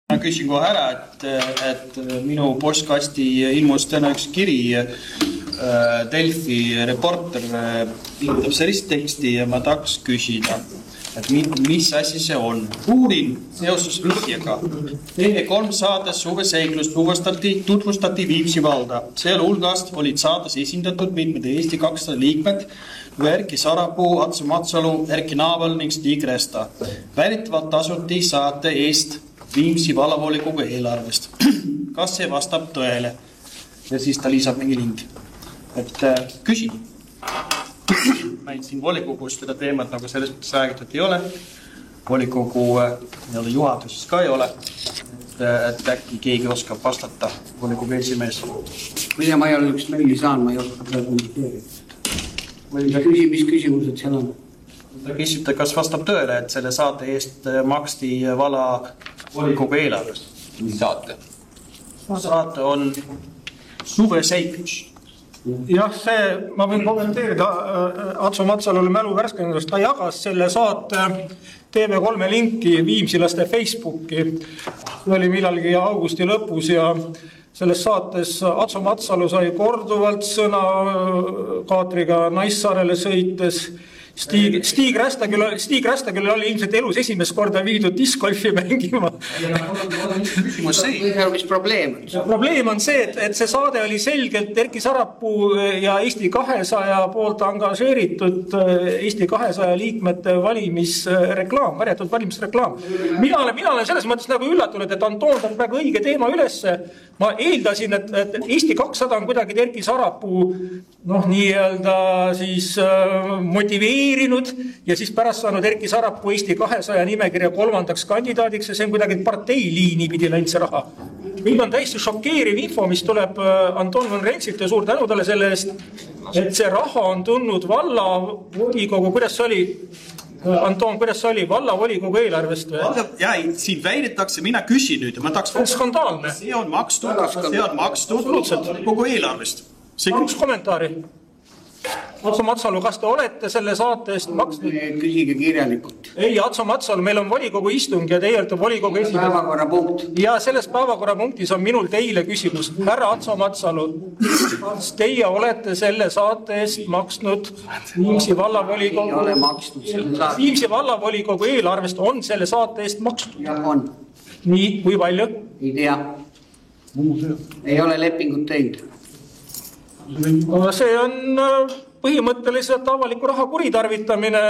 Ma küsin kohe ära, et minu postkasti ilmus täna üks kiri, Delfi reporter ilmutab sellist teksti ja ma tahaks küsida, et mis asi see on. Uurin seoses vihjega. TV3 saades Suveseiklust tutvustati Viimsi valda. Selle hulgast olid saades esindatud mitmed Eesti 200 liikmed, Erki Sarapuu, Atso Matsalu, Erki Naaval ning Stig Resta. Väidetavalt tasuti saate eest Viimsi vallavolikogu eelarvest. Kas see vastab tõele? Ja siis ta lisab mingi link. Et küsin. Ma siin volikogus seda teemat nagu selles mõttes räägitud ei ole. Volikogu juhatuses ka ei ole. Et äkki keegi oskab vastata volikogu esimees. Mida ma ei ole üks meili saan, ma ei oska seda kommenteerida. Mis küsimused seal on? Ta küsib, kas vastab tõele, et selle saate eest maksti valla volikogu eelarvest. Mis saate? Saate on Suveseiklus. Jah, ma võin kommenteerida Atso Matsalule mälu värskendust. Ta jagas selle saate TV3 linki Viimsilaste Facebooki. See oli millalgi augusti lõpus ja selles saates Atso Matsalu sai korduvalt sõna Kaatriga Naissaarele sõites. Stig Resta küll oli ilmselt elus esimest korda viidud discgolfi mängima. Mis probleem on? Probleem on see, et see saade oli selgelt Erki Sarapuu ja Eesti 200 poolt angažeeritud Eesti 200 liikmete valimisreklaam, varjatud valimisreklaam. Mina olen selles mõttes nagu üllatunud, et Anton on praegu õige teema ülesse. Ma eeldasin, et Eesti 200 on kuidagi Erki Sarapuu siis motiveerinud ja siis pärast saanud Erki Sarapuu Eesti 200 nimekirja 3. kandidaadiks ja see on kuidagi parteiliini pidi läinud see raha. Nüüd on täiesti šokeeriv info, mis tuleb Anton von Rentsilt ja suur tänu talle selle eest, et see raha on tulnud valla volikogu, kuidas see oli? Anton, kuidas see oli? Valla volikogu eelarvest või? Ja, siin väidetakse, mina küsin nüüd. See on skandaalne. See on makstud kogu eelarvest. Üks kommentaari. Atso Matsalu, kas te olete selle saate eest maksnud? Küsige kirjalikult. Ei, Atso Matsalu, meil on volikogu istung ja teie olete volikogu esimees. Päevakorrapunkt. Ja selles päevakorrapunktis on minul teile küsimus. Härra Atso Matsalu, kas teie olete selle saate eest maksnud Viimsi vallavolikogu? Ei ole maksnud selle saate. Viimsi vallavolikogu eelarvest on selle saate eest makstud? Jah, on. Nii, kui palju? Ei tea. Ei ole lepingut teinud. See on põhimõtteliselt avaliku raha kuritarvitamine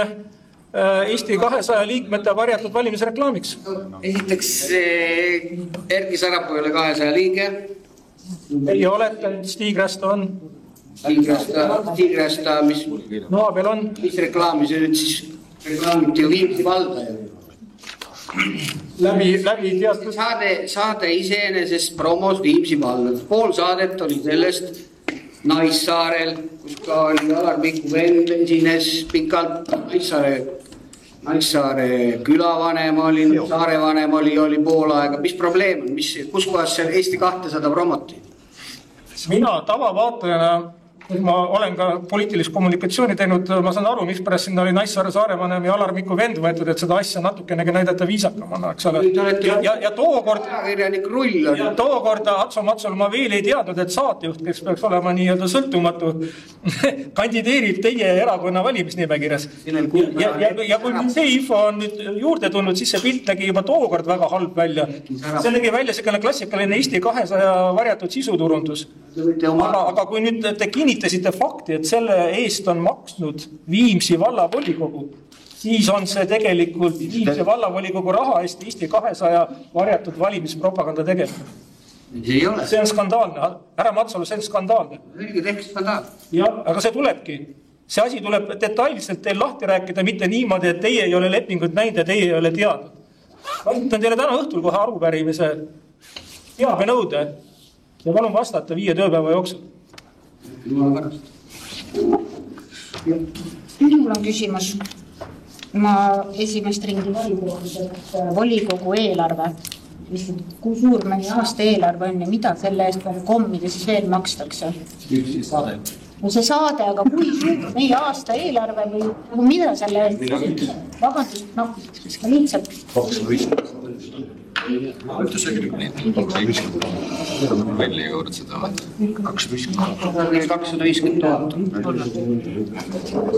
Eesti 200 liikmete varjatud valimisreklaamiks. Esiteks, Erki Sarapuu ei ole 200 liige. Ei olete, Stig Resta on. Stig Resta, mis Naabel on. Mis reklaami see nüüd siis reklaamiti ju Viimsi valda? Läbi teatud... Saade iseenesest promos Viimsi valda. Pool saadet oli sellest Naissaarel, kus ka oli Alar Mikku vend esines pikalt, Naissaare külavanem oli, saarevanem oli pool aega. Mis probleem on? Kus kohas see Eesti 200 promoti? Mina tavavaatajana, ma olen ka poliitilist kommunikatsiooni teinud, ma saan aru, miks pärast sinna oli Naissaare saarevanem ja Alar Mikku vend võetud, et seda asja natukenegi näidata viisakamana, eks ole. Ja tookord Atso Matsalu ma veel ei teadnud, et saatejuht, kes peaks olema nii-öelda sõltumatu, kandideerib teie erakonna valimisnimekirjas. Ja kui see info on nüüd juurde tulnud, siis see pilt nägi juba tookord väga halb välja. See nägi välja selline klassikaline Eesti 200 varjatud sisuturundus. Aga kui nüüd te kinnitasite fakti, et selle eest on maksnud Viimsi vallavolikogu, siis on see tegelikult Viimsi vallavolikogu raha eest Eesti 200 varjatud valimispropaganda tegemine. See on skandaalne. Härra Matsalu, see on skandaalne. Jah, aga see tulebki. See asi tuleb detailselt teil lahti rääkida, mitte niimoodi, et teie ei ole lepingut näinud ja teie ei ole teadnud. Võtan teile täna õhtul kohe arupärimise teabenõude ja palun vastata 5 tööpäeva jooksul. Minul on küsimus. Ma esimest ringi volikogu eelarve. Kui suur meie aasta eelarve on ja mida selle eest kommida siis veel makstakse? No see saade, aga kui suur meie aasta eelarve või mida selle eest? Vabandust, lihtsalt. välja juurde seda 250 000.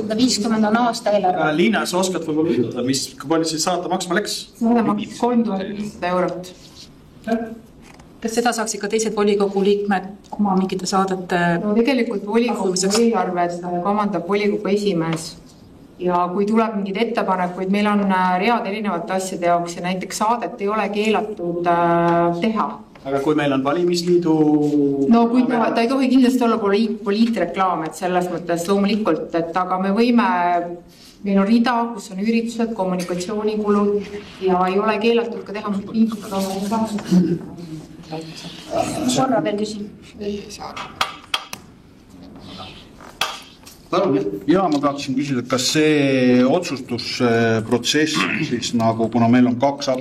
150 on aasta eelarve. Liina, sa oskad võib-olla ütelda, kui palju see saate maksma läks? Saade maksis 3500 eurot. Kas seda saaks ikka teised volikogu liikmed oma mingite saadete? No tegelikult volikogu eelarvet kamandab volikogu esimees ja kui tuleb mingid ettepanekuid, meil on read erinevate asjade jaoks ja näiteks saadet ei ole keelatud teha. Aga kui meil on valimisliidu... No kui ta ei tohi kindlasti olla poliitreklaam, et selles mõttes loomulikult, et aga me võime, meil on rida, kus on üritused, kommunikatsioonikulud ja ei ole keelatud ka teha Korra veel küsin. Ja ma tahtsin küsida, kas see otsustusprotsess siis nagu, kuna meil on 2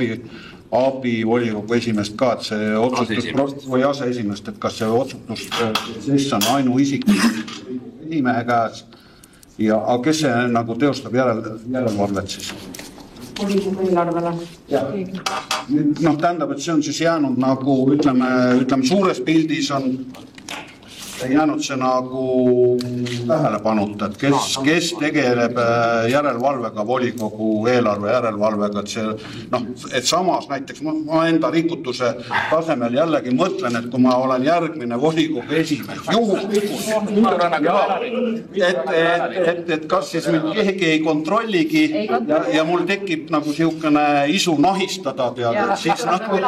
abi volikogu esimest ka, et see otsustusprotsess või aseesimest, et kas see otsustusprotsess on ainuisik esimehe käes ja kes see nagu teostab järelevalvet siis? volikogu eelarvele. Tähendab, et see on siis jäänud nagu, ütleme suures pildis on jäänud see nagu tähelepanuta, et kes tegeleb järelevalvega, volikogu eelarve järelevalvega, et see, et samas näiteks ma enda rikutuse tasemel jällegi mõtlen, et kui ma olen järgmine volikogu esimees, et kas siis mind keegi ei kontrolligi ja mul tekib nagu siukene isu nahistada teada, et siis nagu...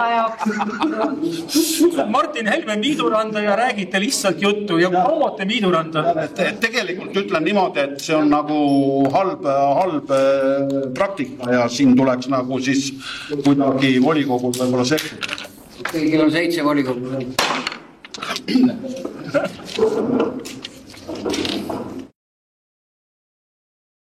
Martin Helme Miiduranda ja räägite lihtsalt juttu ja promote Miiduranda. Tegelikult ütlen niimoodi, et see on nagu halb praktika ja siin tuleks nagu siis kuidagi volikogul võib-olla sekkuda. Kõigil on 7 volikogu.